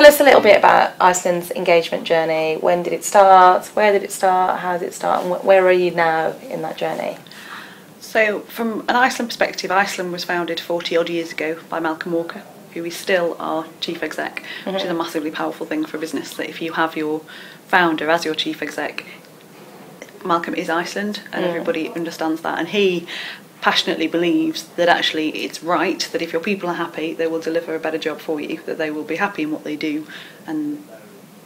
us a little bit about Iceland's engagement journey. When did it start? Where did it start? How did it start? And where are you now in that journey? So from an Iceland perspective, Iceland was founded 40 odd years ago by Malcolm Walker, who is still our chief exec, which is a massively powerful thing for a business, that if you have your founder as your chief exec, Malcolm is Iceland, and everybody understands that, and he passionately believes that actually it's right that if your people are happy, they will deliver a better job for you, that they will be happy in what they do, and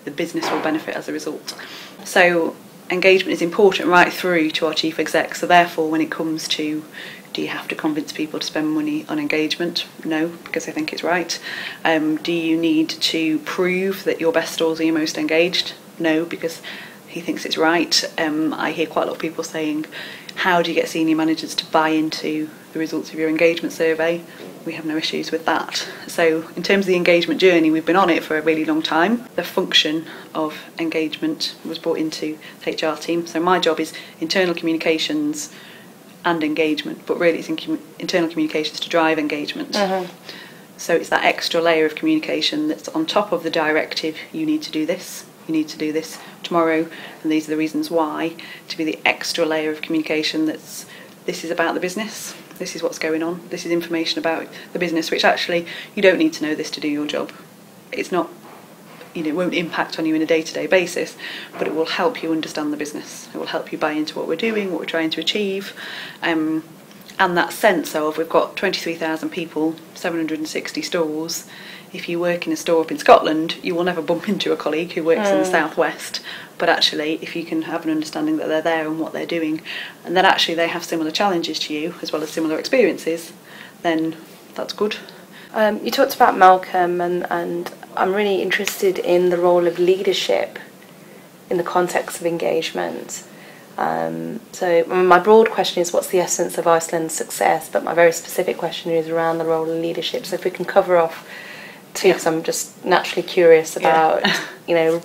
the business will benefit as a result. So engagement is important right through to our chief exec. So therefore, when it comes to, do you have to convince people to spend money on engagement? No, because I think it's right. Do you need to prove that your best stores are your most engaged? No, because he thinks it's right. I hear quite a lot of people saying, how do you get senior managers to buy into the results of your engagement survey? We have no issues with that. So in terms of the engagement journey, we've been on it for a really long time. The function of engagement was brought into the HR team. So my job is internal communications and engagement, but really it's internal communications to drive engagement. So it's that extra layer of communication that's on top of the directive, you need to do this, you need to do this tomorrow, and these are the reasons why, to be the extra layer of communication that's, this is about the business, this is what's going on, this is information about the business, which actually you don't need to know this to do your job. It's not, you know, it won't impact on you on a day-to-day basis, but it will help you understand the business. It will help you buy into what we're doing, what we're trying to achieve, and that sense of, we've got 23,000 people, 760 stores. If you work in a store up in Scotland, you will never bump into a colleague who works in the southwest. But actually, if you can have an understanding that they're there and what they're doing, and that actually they have similar challenges to you as well as similar experiences, then that's good. You talked about Malcolm, and I'm really interested in the role of leadership in the context of engagement. So my broad question is, what's the essence of Iceland's success? But my very specific question is around the role of leadership. So if we can cover off two, because I'm just naturally curious about, you know,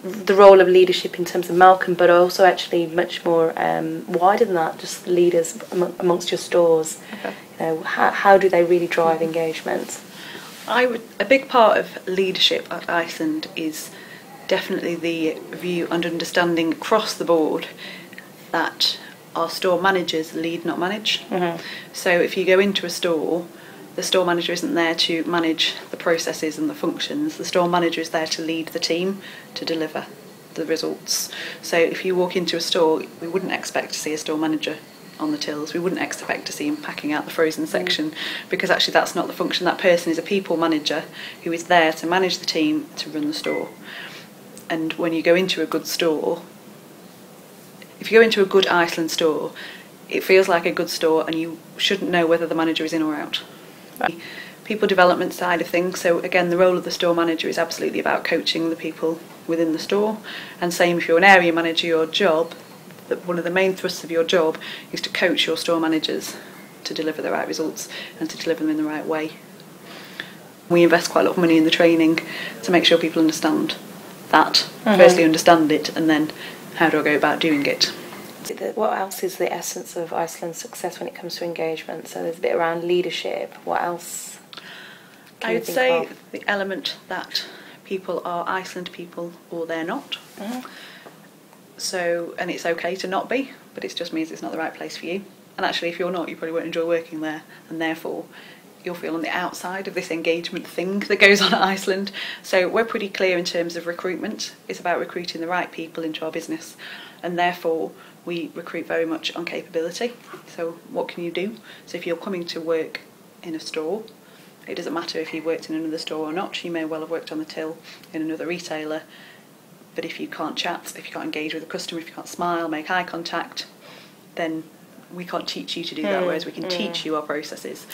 the role of leadership in terms of Malcolm, but also actually much more wider than that, just leaders amongst your stores. You know, how do they really drive engagement? A big part of leadership at Iceland is definitely the view and understanding across the board that our store managers lead, not manage. So if you go into a store, the store manager isn't there to manage the processes and the functions. The store manager is there to lead the team to deliver the results. So if you walk into a store, we wouldn't expect to see a store manager on the tills. We wouldn't expect to see him packing out the frozen section, because actually that's not the function. That person is a people manager who is there to manage the team, to run the store. And when you go into a good store, if you go into a good Iceland store, it feels like a good store, and you shouldn't know whether the manager is in or out. People development side of things, so again the role of the store manager is absolutely about coaching the people within the store, and same if you're an area manager, your job, one of the main thrusts of your job is to coach your store managers to deliver the right results and to deliver them in the right way. We invest quite a lot of money in the training to make sure people understand that, firstly understand it, and then how do I go about doing it. What else is the essence of Iceland's success when it comes to engagement? So there's a bit around leadership. What else? I would say the element that people are Iceland people or they're not. So, and it's okay to not be, but it just means it's not the right place for you. And actually, if you're not, you probably won't enjoy working there, and therefore you'll feel on the outside of this engagement thing that goes on at Iceland. So we're pretty clear in terms of recruitment. It's about recruiting the right people into our business, and therefore we recruit very much on capability. So what can you do? So if you're coming to work in a store, it doesn't matter if you've worked in another store or not. You may well have worked on the till in another retailer, but if you can't chat, if you can't engage with a customer, if you can't smile, make eye contact, then we can't teach you to do that, whereas we can teach you our processes.